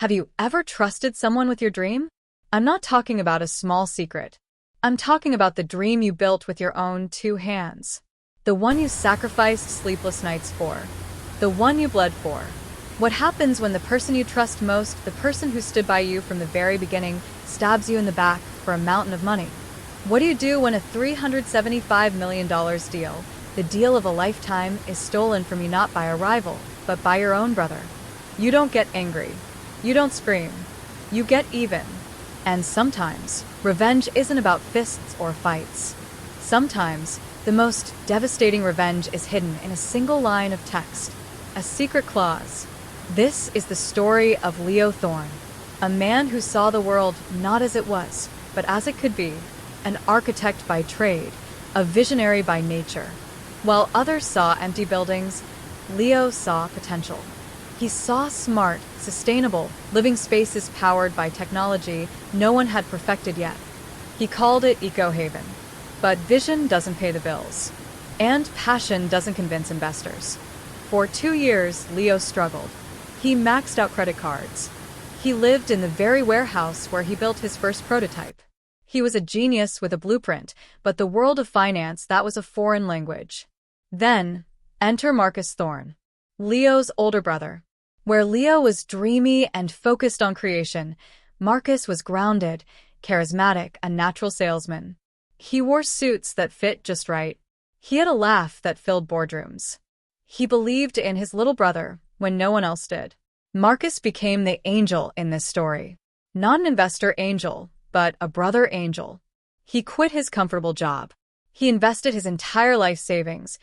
Have you ever trusted someone with your dream? I'm not talking about a small secret. I'm talking about the dream you built with your own two hands. The one you sacrificed sleepless nights for. The one you bled for. What happens when the person you trust most, the person who stood by you from the very beginning, stabs you in the back for a mountain of money? What do you do when a $375 million deal, the deal of a lifetime, is stolen from you not by a rival, but by your own brother? You don't get angry. You don't scream. You get even. And sometimes, revenge isn't about fists or fights. Sometimes, the most devastating revenge is hidden in a single line of text, a secret clause. This is the story of Leo Thorne, a man who saw the world not as it was, but as it could be, an architect by trade, a visionary by nature. While others saw empty buildings, Leo saw potential. He saw smart, sustainable, living spaces powered by technology no one had perfected yet. He called it Eco-Haven. But vision doesn't pay the bills. And passion doesn't convince investors. For 2 years, Leo struggled. He maxed out credit cards. He lived in the very warehouse where he built his first prototype. He was a genius with a blueprint, but the world of finance, that was a foreign language. Then, enter Marcus Thorne, Leo's older brother. Where Leo was dreamy and focused on creation, Marcus was grounded, charismatic, a natural salesman. He wore suits that fit just right. He had a laugh that filled boardrooms. He believed in his little brother when no one else did. Marcus became the angel in this story. Not an investor angel, but a brother angel. He quit his comfortable job. He invested his entire life savings,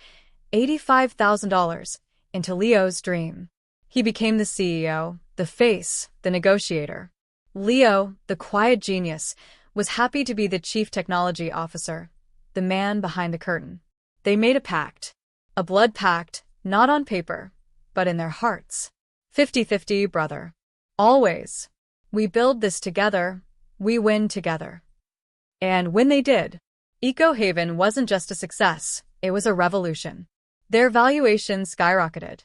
$85,000, into Leo's dream. He became the CEO, the face, the negotiator. Leo, the quiet genius, was happy to be the chief technology officer, the man behind the curtain. They made a pact. A blood pact, not on paper, but in their hearts. 50-50, brother. Always. We build this together. We win together. And when they did, Eco-Haven wasn't just a success, it was a revolution. Their valuation skyrocketed.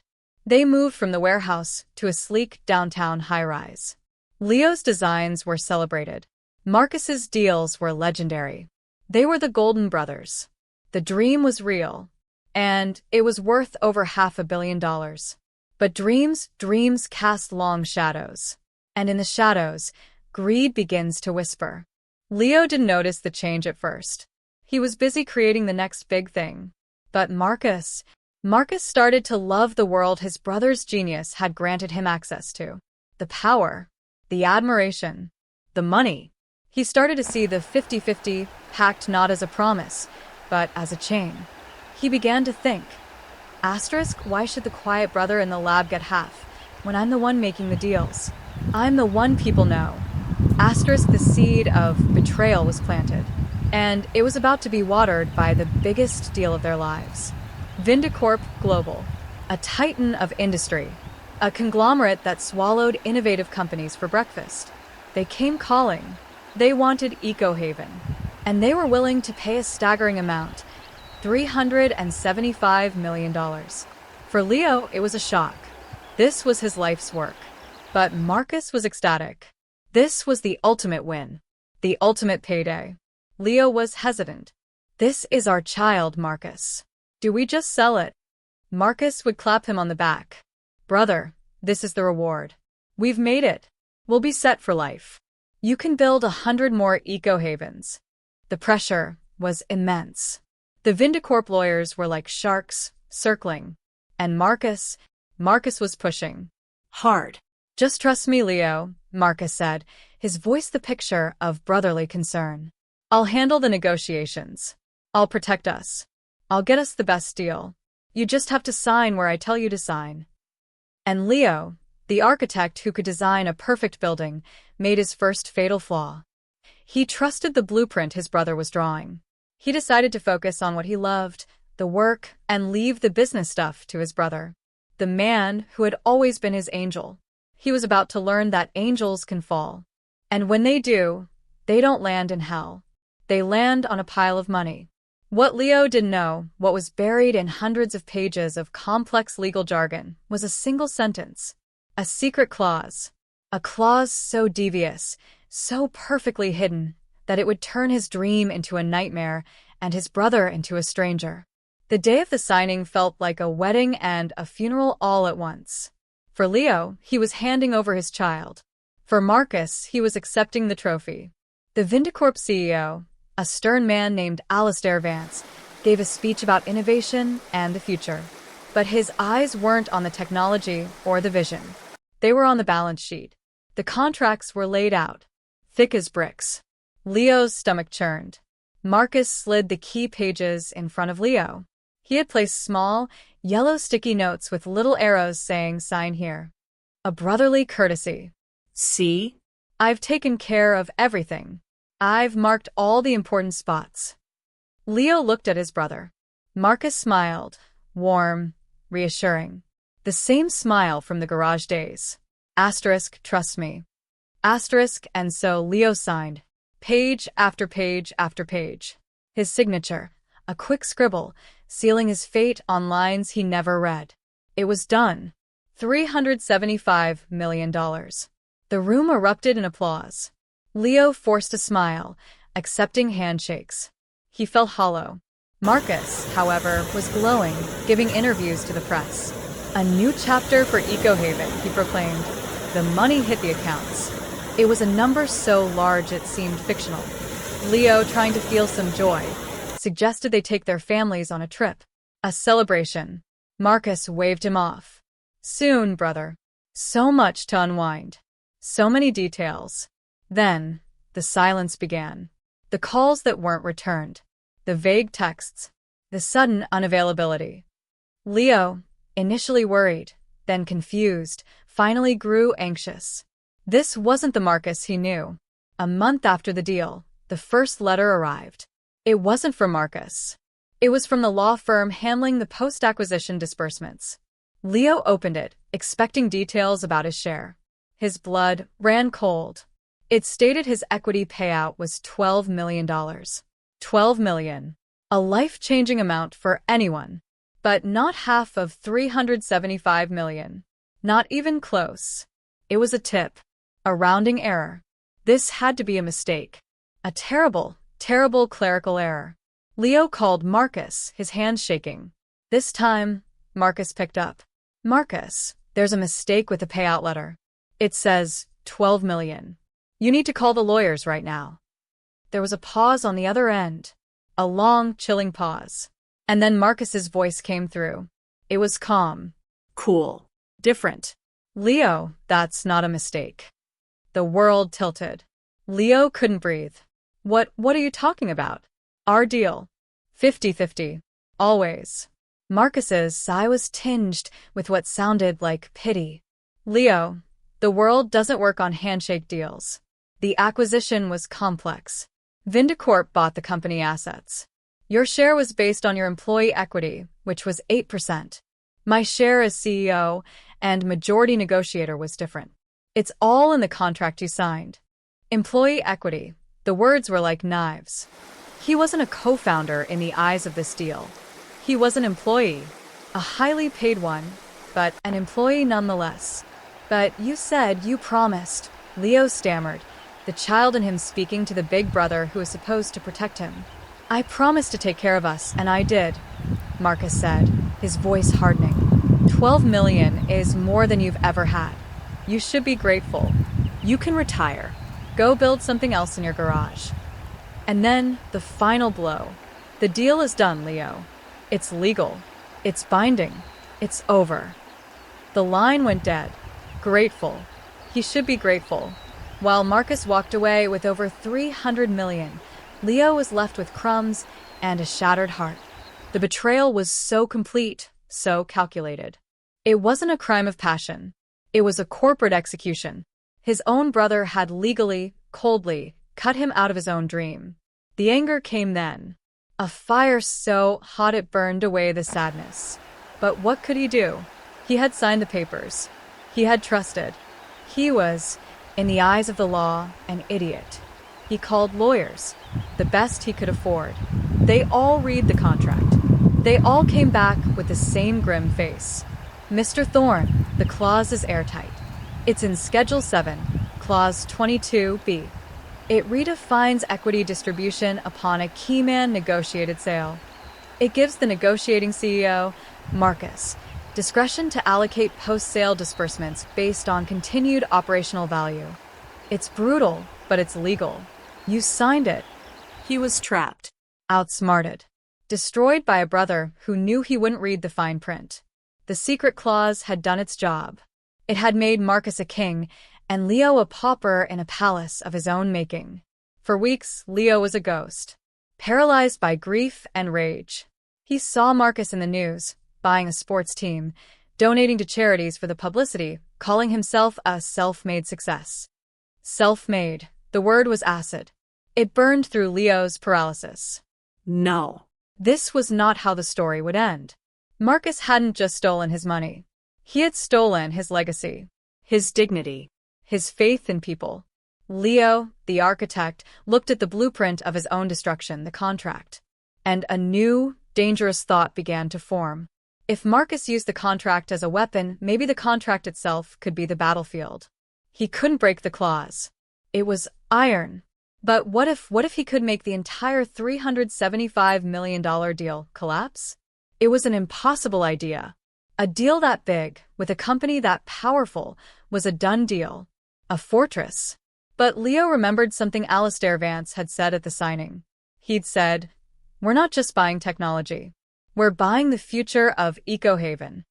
They moved from the warehouse to a sleek downtown high-rise. Leo's designs were celebrated. Marcus's deals were legendary. They were the Golden Brothers. The dream was real, and it was worth over $500 million. But dreams cast long shadows. And in the shadows, greed begins to whisper. Leo didn't notice the change at first. He was busy creating the next big thing. But Marcus started to love the world his brother's genius had granted him access to. The power, the admiration, the money. He started to see the 50-50 pact not as a promise, but as a chain. He began to think, why should the quiet brother in the lab get half, when I'm the one making the deals? I'm the one people know. The seed of betrayal was planted, and it was about to be watered by the biggest deal of their lives. Vindicorp Global, a titan of industry, a conglomerate that swallowed innovative companies for breakfast. They came calling. They wanted Eco-Haven, and they were willing to pay a staggering amount, $375 million. For Leo, it was a shock. This was his life's work. But Marcus was ecstatic. This was the ultimate win, the ultimate payday. Leo was hesitant. This is our child, Marcus. Do we just sell it? Marcus would clap him on the back. Brother, this is the reward. We've made it. We'll be set for life. You can build 100 more Eco-Havens. The pressure was immense. The Vindicorp lawyers were like sharks, circling. And Marcus was pushing. Hard. Just trust me, Leo, Marcus said, his voice the picture of brotherly concern. I'll handle the negotiations. I'll protect us. I'll get us the best deal. You just have to sign where I tell you to sign. And Leo, the architect who could design a perfect building, made his first fatal flaw. He trusted the blueprint his brother was drawing. He decided to focus on what he loved, the work, and leave the business stuff to his brother, the man who had always been his angel. He was about to learn that angels can fall. And when they do, they don't land in hell. They land on a pile of money. What Leo didn't know, what was buried in hundreds of pages of complex legal jargon, was a single sentence. A secret clause. A clause so devious, so perfectly hidden, that it would turn his dream into a nightmare and his brother into a stranger. The day of the signing felt like a wedding and a funeral all at once. For Leo, he was handing over his child. For Marcus, he was accepting the trophy. The Vindicorp CEO, a stern man named Alistair Vance, gave a speech about innovation and the future. But his eyes weren't on the technology or the vision. They were on the balance sheet. The contracts were laid out, thick as bricks. Leo's stomach churned. Marcus slid the key pages in front of Leo. He had placed small, yellow sticky notes with little arrows saying, "Sign here." A brotherly courtesy. See? I've taken care of everything. I've marked all the important spots. Leo looked at his brother. Marcus smiled, warm, reassuring. The same smile from the garage days. Asterisk, trust me. Asterisk, and so Leo signed. Page after page after page. His signature, a quick scribble, sealing his fate on lines he never read. It was done. $375 million. The room erupted in applause. Leo forced a smile, accepting handshakes. He felt hollow. Marcus, however, was glowing, giving interviews to the press. A new chapter for Ecohaven, he proclaimed. The money hit the accounts. It was a number so large it seemed fictional. Leo, trying to feel some joy, suggested they take their families on a trip. A celebration. Marcus waved him off. Soon, brother. So much to unwind. So many details. Then, the silence began. The calls that weren't returned. The vague texts. The sudden unavailability. Leo, initially worried, then confused, finally grew anxious. This wasn't the Marcus he knew. A month after the deal, the first letter arrived. It wasn't from Marcus. It was from the law firm handling the post-acquisition disbursements. Leo opened it, expecting details about his share. His blood ran cold. It stated his equity payout was $12 million. $12 million. A life-changing amount for anyone. But not half of $375 million. Not even close. It was a tip. A rounding error. This had to be a mistake. A terrible, terrible clerical error. Leo called Marcus, his hands shaking. This time, Marcus picked up. Marcus, there's a mistake with the payout letter. It says $12 million. You need to call the lawyers right now. There was a pause on the other end. A long, chilling pause. And then Marcus's voice came through. It was calm. Cool. Different. Leo, that's not a mistake. The world tilted. Leo couldn't breathe. What are you talking about? Our deal. 50-50. Always. Marcus's sigh was tinged with what sounded like pity. Leo, the world doesn't work on handshake deals. The acquisition was complex. Vindicorp bought the company assets. Your share was based on your employee equity, which was 8%. My share as CEO and majority negotiator was different. It's all in the contract you signed. Employee equity. The words were like knives. He wasn't a co-founder in the eyes of this deal. He was an employee. A highly paid one, but an employee nonetheless. But you said you promised, Leo stammered, the child in him speaking to the big brother who was supposed to protect him. I promised to take care of us, and I did, Marcus said, his voice hardening. $12 million is more than you've ever had. You should be grateful. You can retire. Go build something else in your garage. And then, the final blow. The deal is done, Leo. It's legal. It's binding. It's over. The line went dead. Grateful. He should be grateful. While Marcus walked away with over $300 million, Leo was left with crumbs and a shattered heart. The betrayal was so complete, so calculated. It wasn't a crime of passion. It was a corporate execution. His own brother had legally, coldly, cut him out of his own dream. The anger came then. A fire so hot it burned away the sadness. But what could he do? He had signed the papers. He had trusted. He was, in the eyes of the law, an idiot. He called lawyers, the best he could afford. They all read the contract. They all came back with the same grim face. Mr. Thorne, the clause is airtight. It's in Schedule 7, Clause 22B. It redefines equity distribution upon a keyman negotiated sale. It gives the negotiating CEO, Marcus, discretion to allocate post-sale disbursements based on continued operational value. It's brutal, but it's legal. You signed it. He was trapped. Outsmarted. Destroyed by a brother who knew he wouldn't read the fine print. The secret clause had done its job. It had made Marcus a king, and Leo a pauper in a palace of his own making. For weeks, Leo was a ghost, paralyzed by grief and rage. He saw Marcus in the news, buying a sports team, donating to charities for the publicity, calling himself a self-made success. Self-made. The word was acid. It burned through Leo's paralysis. No. This was not how the story would end. Marcus hadn't just stolen his money. He had stolen his legacy, His dignity. his faith in people. Leo, the architect, looked at the blueprint of his own destruction, the contract. And a new, dangerous thought began to form. If Marcus used the contract as a weapon, maybe the contract itself could be the battlefield. He couldn't break the clause. It was iron. But what if he could make the entire $375 million deal collapse? It was an impossible idea. A deal that big, with a company that powerful, was a done deal. A fortress. But Leo remembered something Alistair Vance had said at the signing. He'd said, "We're not just buying technology. We're buying the future of Ecohaven."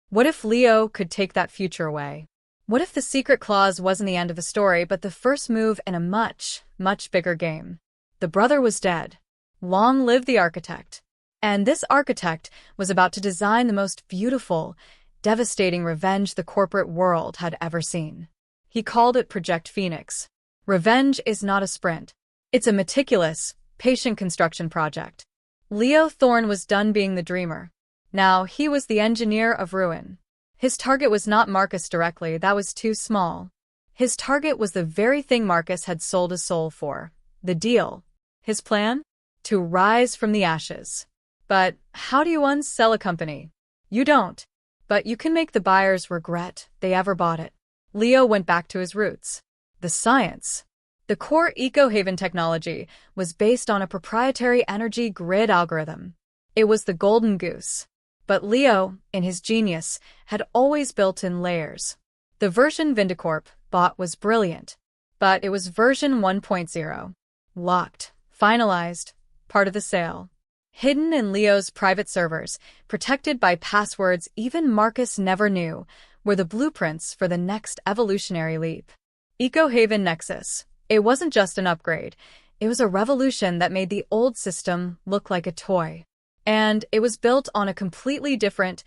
What if Leo could take that future away? What if the secret clause wasn't the end of the story, but the first move in a much, much bigger game? The brother was dead. Long live the architect. And this architect was about to design the most beautiful, devastating revenge the corporate world had ever seen. He called it Project Phoenix. Revenge is not a sprint. It's a meticulous, patient construction project. Leo Thorne was done being the dreamer. Now he was the engineer of ruin. His target was not Marcus directly, that was too small. His target was the very thing Marcus had sold his soul for. The deal. His plan? To rise from the ashes. But how do you unsell a company? You don't. But you can make the buyers regret they ever bought it. Leo went back to his roots. The science. The core Ecohaven technology was based on a proprietary energy grid algorithm. It was the golden goose. But Leo, in his genius, had always built in layers. The version Vindicorp bought was brilliant. But it was version 1.0. Locked. Finalized. Part of the sale. Hidden in Leo's private servers, protected by passwords even Marcus never knew, were the blueprints for the next evolutionary leap. Ecohaven Nexus. It wasn't just an upgrade. It was a revolution that made the old system look like a toy. And it was built on a completely different,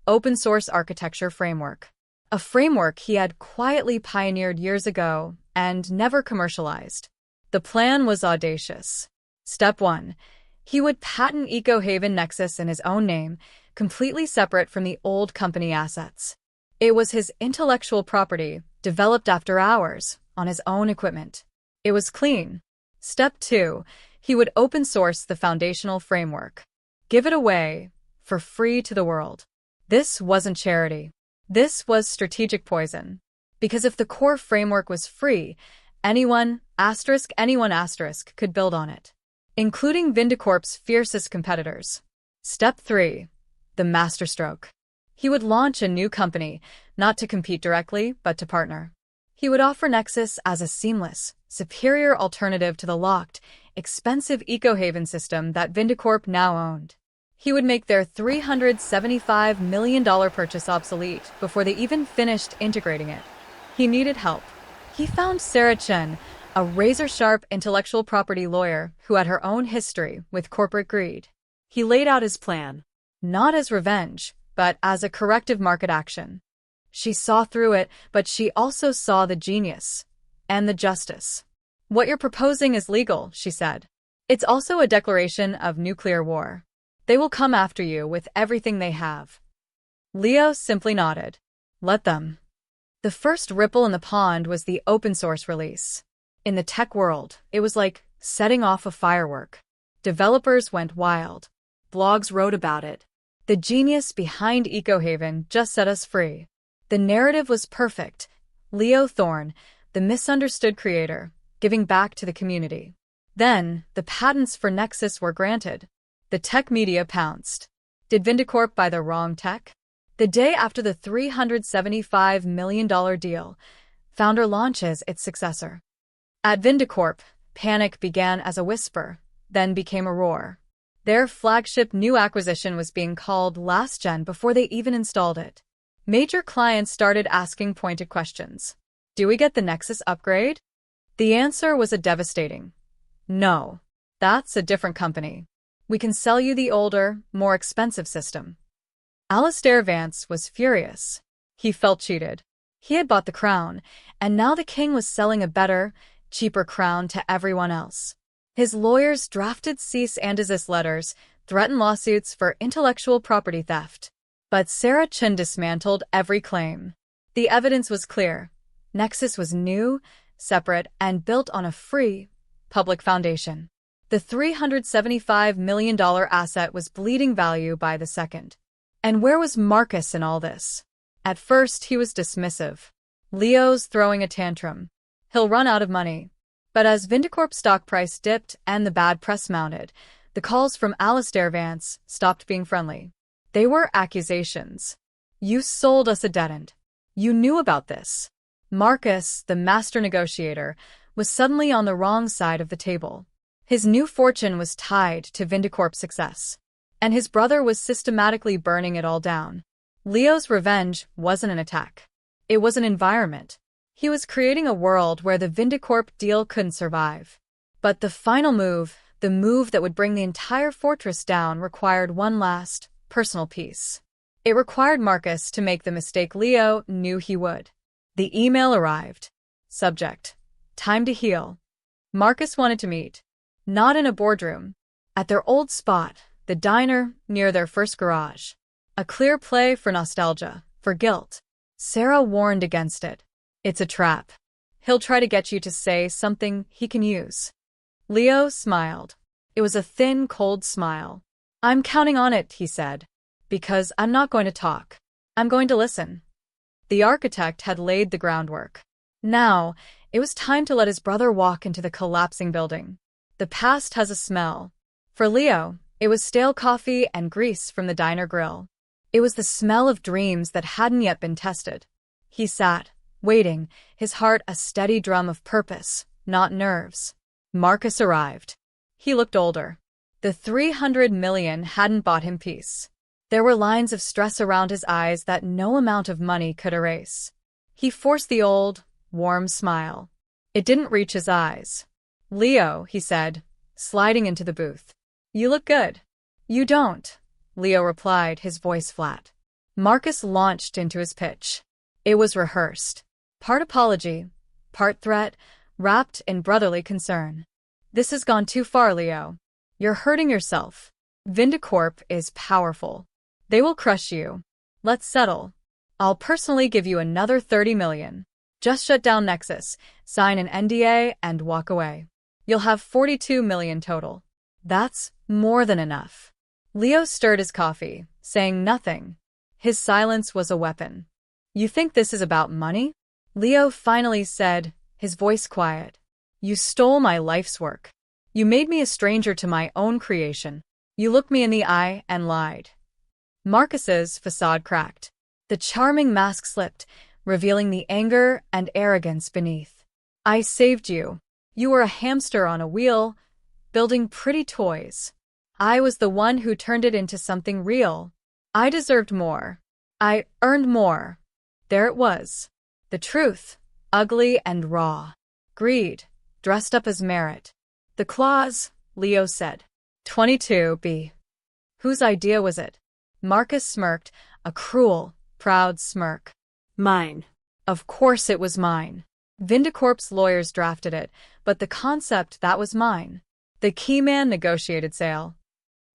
open-source architecture framework. A framework he had quietly pioneered years ago and never commercialized. The plan was audacious. Step 1. He would patent Ecohaven Nexus in his own name, completely separate from the old company assets. It was his intellectual property, developed after hours, on his own equipment. It was clean. Step 2. He would open source the foundational framework. Give it away, for free to the world. This wasn't charity. This was strategic poison. Because if the core framework was free, anyone could build on it. Including Vindicorp's fiercest competitors. Step 3. The masterstroke. He would launch a new company, not to compete directly, but to partner. He would offer Nexus as a seamless, superior alternative to the locked, expensive Ecohaven system that Vindicorp now owned. He would make their $375 million purchase obsolete before they even finished integrating it. He needed help. He found Sarah Chen, a razor-sharp intellectual property lawyer who had her own history with corporate greed. He laid out his plan, not as revenge, but as a corrective market action. She saw through it, but she also saw the genius and the justice. "What you're proposing is legal," she said. "It's also a declaration of nuclear war. They will come after you with everything they have." Leo simply nodded. Let them. The first ripple in the pond was the open-source release. In the tech world, it was like setting off a firework. Developers went wild. Blogs wrote about it. The genius behind Ecohaven just set us free. The narrative was perfect. Leo Thorne, the misunderstood creator, giving back to the community. Then, the patents for Nexus were granted. The tech media pounced. Did Vindicorp buy the wrong tech? The day after the $375 million deal, Founder launches its successor. At Vindicorp, panic began as a whisper, then became a roar. Their flagship new acquisition was being called last gen before they even installed it. Major clients started asking pointed questions. Do we get the Nexus upgrade? The answer was a devastating no. That's a different company. We can sell you the older, more expensive system. Alastair Vance was furious. He felt cheated. He had bought the crown, and now the king was selling a better, cheaper crown to everyone else. His lawyers drafted cease and desist letters, threatened lawsuits for intellectual property theft. But Sarah Chin dismantled every claim. The evidence was clear. Nexus was new, separate, and built on a free, public foundation. The $375 million asset was bleeding value by the second. And where was Marcus in all this? At first, he was dismissive. Leo's throwing a tantrum. He'll run out of money. But as Vindicorp's stock price dipped and the bad press mounted, the calls from Alastair Vance stopped being friendly. They were accusations. You sold us a dead end. You knew about this. Marcus, the master negotiator, was suddenly on the wrong side of the table. His new fortune was tied to Vindicorp's success, and his brother was systematically burning it all down. Leo's revenge wasn't an attack. It was an environment. He was creating a world where the Vindicorp deal couldn't survive. But the final move, the move that would bring the entire fortress down, required one last, personal piece. It required Marcus to make the mistake Leo knew he would. The email arrived. Subject: time to heal. Marcus wanted to meet. Not in a boardroom. At their old spot, the diner near their first garage. A clear play for nostalgia, for guilt. Sarah warned against it. It's a trap. He'll try to get you to say something he can use. Leo smiled. It was a thin, cold smile. I'm counting on it, he said. Because I'm not going to talk. I'm going to listen. The architect had laid the groundwork. Now, it was time to let his brother walk into the collapsing building. The past has a smell. For Leo, it was stale coffee and grease from the diner grill. It was the smell of dreams that hadn't yet been tested. He sat, waiting, his heart a steady drum of purpose, not nerves. Marcus arrived. He looked older. The $300 million hadn't bought him peace. There were lines of stress around his eyes that no amount of money could erase. He forced the old, warm smile. It didn't reach his eyes. Leo, he said, sliding into the booth. You look good. You don't, Leo replied, his voice flat. Marcus launched into his pitch. It was rehearsed. Part apology, part threat, wrapped in brotherly concern. This has gone too far, Leo. You're hurting yourself. Vindicorp is powerful. They will crush you. Let's settle. I'll personally give you another $30 million. Just shut down Nexus, sign an NDA, and walk away. You'll have $42 million total. That's more than enough. Leo stirred his coffee, saying nothing. His silence was a weapon. You think this is about money? Leo finally said, his voice quiet. You stole my life's work. You made me a stranger to my own creation. You looked me in the eye and lied. Marcus's facade cracked. The charming mask slipped, revealing the anger and arrogance beneath. I saved you. You were a hamster on a wheel, building pretty toys. I was the one who turned it into something real. I deserved more. I earned more. There it was. The truth, ugly and raw. Greed, dressed up as merit. The clause, Leo said. 22B. Whose idea was it? Marcus smirked, a cruel, proud smirk. Mine. Of course it was mine. Vindicorp's lawyers drafted it, but the concept, that was mine. The keyman negotiated sale.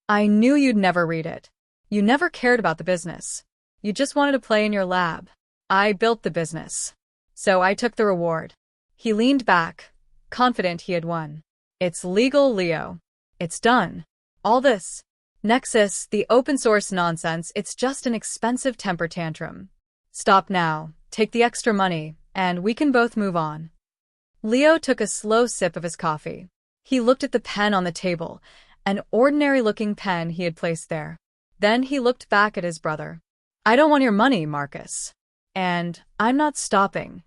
I knew you'd never read it. You never cared about the business. You just wanted to play in your lab. I built the business. So I took the reward. He leaned back, confident he had won. It's legal, Leo. It's done. All this. Nexus, the open source nonsense, it's just an expensive temper tantrum. Stop now, take the extra money, and we can both move on. Leo took a slow sip of his coffee. He looked at the pen on the table, an ordinary-looking pen he had placed there. Then he looked back at his brother. I don't want your money, Marcus. And I'm not stopping.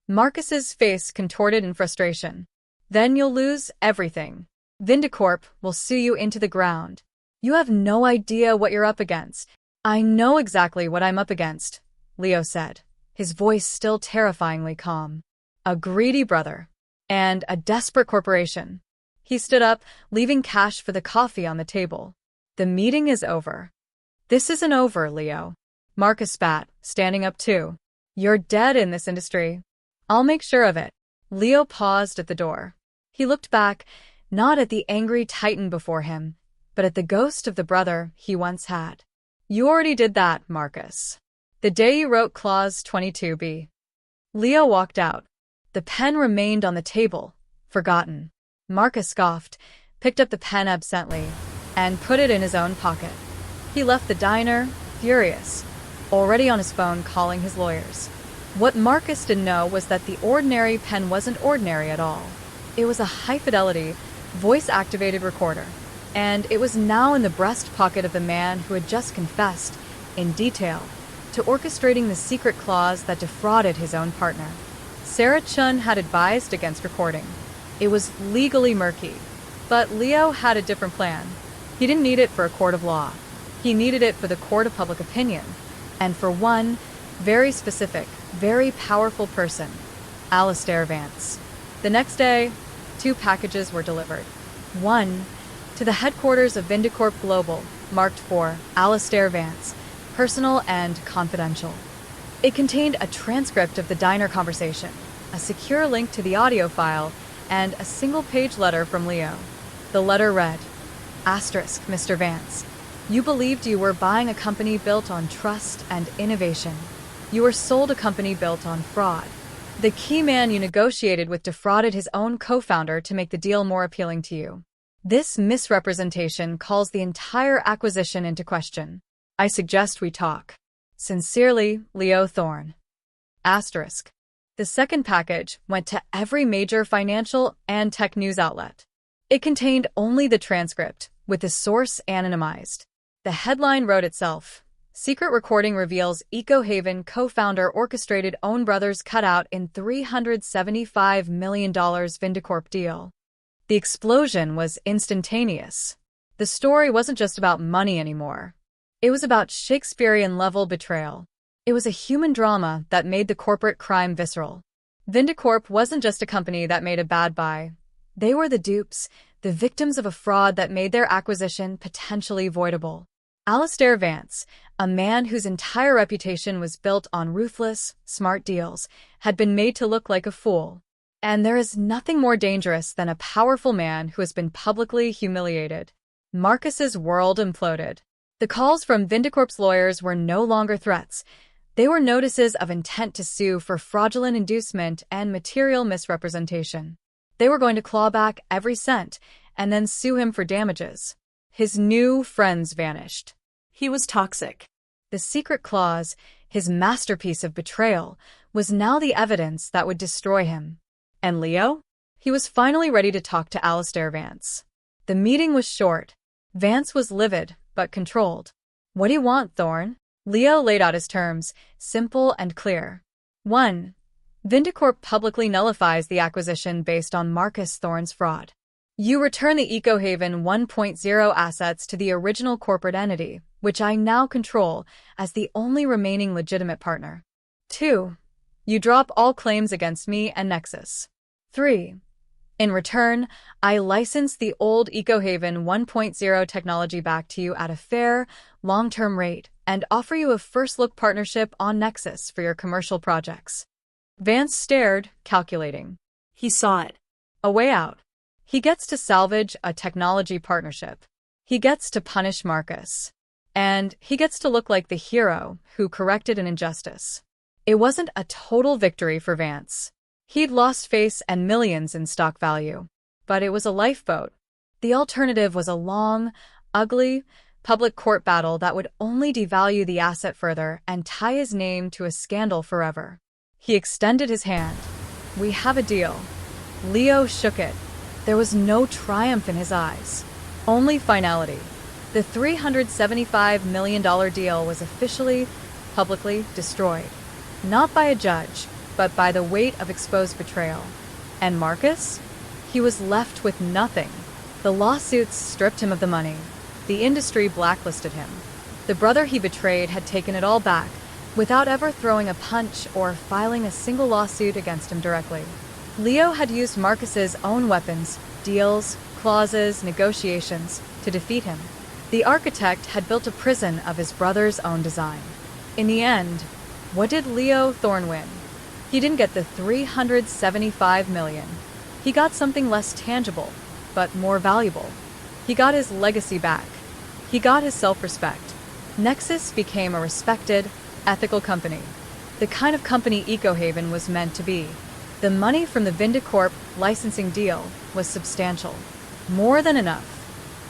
Marcus's face contorted in frustration. Then you'll lose everything. Vindicorp will sue you into the ground. You have no idea what you're up against. I know exactly what I'm up against, Leo said, his voice still terrifyingly calm. A greedy brother. And a desperate corporation. He stood up, leaving cash for the coffee on the table. The meeting is over. This isn't over, Leo. Marcus spat, standing up too. You're dead in this industry. I'll make sure of it. Leo paused at the door. He looked back, not at the angry titan before him, but at the ghost of the brother he once had. You already did that, Marcus. The day you wrote Clause 22B. Leo walked out. The pen remained on the table, forgotten. Marcus scoffed, picked up the pen absently, and put it in his own pocket. He left the diner, furious, already on his phone calling his lawyers. What Marcus didn't know was that the ordinary pen wasn't ordinary at all. It was a high-fidelity, voice-activated recorder, and it was now in the breast pocket of the man who had just confessed, in detail, to orchestrating the secret clause that defrauded his own partner. Sarah Chun had advised against recording. It was legally murky, but Leo had a different plan. He didn't need it for a court of law. He needed it for the court of public opinion, and for one very specific, very powerful person, Alistair Vance. The next day, 2 packages were delivered. One, to the headquarters of Vindicorp Global, marked for Alistair Vance, personal and confidential. It contained a transcript of the diner conversation, a secure link to the audio file, and a single-page letter from Leo. The letter read, Asterisk, Mr. Vance. You believed you were buying a company built on trust and innovation. You were sold a company built on fraud. The key man you negotiated with defrauded his own co-founder to make the deal more appealing to you. This misrepresentation calls the entire acquisition into question. I suggest we talk. Sincerely, Leo Thorne. Asterisk. The second package went to every major financial and tech news outlet. It contained only the transcript, with the source anonymized. The headline wrote itself. Secret recording reveals EcoHaven co-founder orchestrated own brother's cutout in $375 million Vindicorp deal. The explosion was instantaneous. The story wasn't just about money anymore. It was about Shakespearean-level betrayal. It was a human drama that made the corporate crime visceral. Vindicorp wasn't just a company that made a bad buy. They were the dupes, the victims of a fraud that made their acquisition potentially voidable. Alistair Vance, a man whose entire reputation was built on ruthless, smart deals, had been made to look like a fool. And there is nothing more dangerous than a powerful man who has been publicly humiliated. Marcus's world imploded. The calls from Vindicorp's lawyers were no longer threats. They were notices of intent to sue for fraudulent inducement and material misrepresentation. They were going to claw back every cent and then sue him for damages. His new friends vanished. He was toxic. The secret clause, his masterpiece of betrayal, was now the evidence that would destroy him. And Leo? He was finally ready to talk to Alistair Vance. The meeting was short. Vance was livid, but controlled. What do you want, Thorne? Leo laid out his terms, simple and clear. 1. Vindicorp publicly nullifies the acquisition based on Marcus Thorne's fraud. You return the EcoHaven 1.0 assets to the original corporate entity, which I now control as the only remaining legitimate partner. 2. You drop all claims against me and Nexus. 3. In return, I license the old EcoHaven 1.0 technology back to you at a fair, long-term rate and offer you a first-look partnership on Nexus for your commercial projects. Vance stared, calculating. He saw it. A way out. He gets to salvage a technology partnership. He gets to punish Marcus. And he gets to look like the hero who corrected an injustice. It wasn't a total victory for Vance. He'd lost face and millions in stock value. But it was a lifeboat. The alternative was a long, ugly, public court battle that would only devalue the asset further and tie his name to a scandal forever. He extended his hand. "We have a deal." Leo shook it. There was no triumph in his eyes, only finality. The $375 million deal was officially, publicly destroyed. Not by a judge, but by the weight of exposed betrayal. And Marcus? He was left with nothing. The lawsuits stripped him of the money. The industry blacklisted him. The brother he betrayed had taken it all back, without ever throwing a punch or filing a single lawsuit against him directly. Leo had used Marcus's own weapons, deals, clauses, negotiations, to defeat him. The architect had built a prison of his brother's own design. In the end, what did Leo Thorne win? He didn't get the $375 million. He got something less tangible, but more valuable. He got his legacy back. He got his self-respect. Nexus became a respected, ethical company. The kind of company EcoHaven was meant to be. The money from the Vindicorp licensing deal was substantial. More than enough.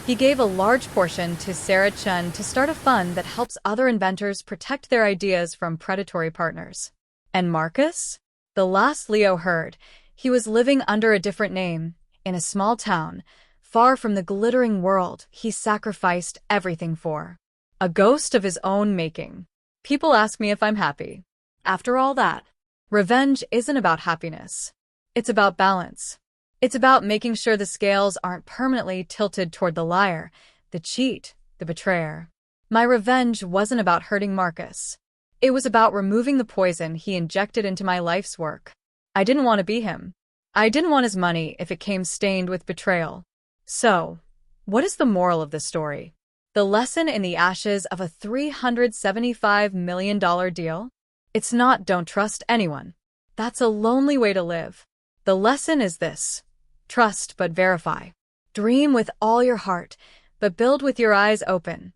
He gave a large portion to Sarah Chen to start a fund that helps other inventors protect their ideas from predatory partners. And Marcus? The last Leo heard, he was living under a different name, in a small town, far from the glittering world he sacrificed everything for. A ghost of his own making. People ask me if I'm happy. After all that, revenge isn't about happiness. It's about balance. It's about making sure the scales aren't permanently tilted toward the liar, the cheat, the betrayer. My revenge wasn't about hurting Marcus. It was about removing the poison he injected into my life's work. I didn't want to be him. I didn't want his money if it came stained with betrayal. So, what is the moral of the story? The lesson in the ashes of a $375 million deal? It's not don't trust anyone. That's a lonely way to live. The lesson is this: trust but verify. Dream with all your heart, but build with your eyes open.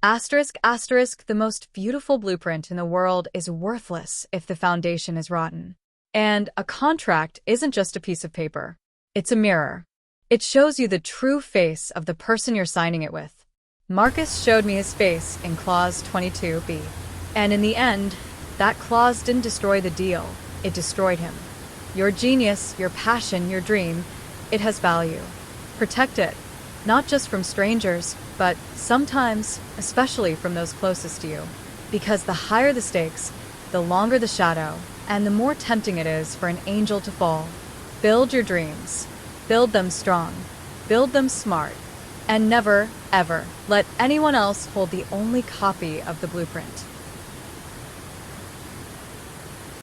Asterisk, asterisk, the most beautiful blueprint in the world is worthless if the foundation is rotten. And a contract isn't just a piece of paper. It's a mirror. It shows you the true face of the person you're signing it with. Marcus showed me his face in Clause 22B. And in the end, that clause didn't destroy the deal. It destroyed him. Your genius, your passion, your dream, it has value. Protect it, not just from strangers, but sometimes, especially from those closest to you. Because the higher the stakes, the longer the shadow, and the more tempting it is for an angel to fall. Build your dreams. Build them strong. Build them smart. And never, ever, let anyone else hold the only copy of the blueprint.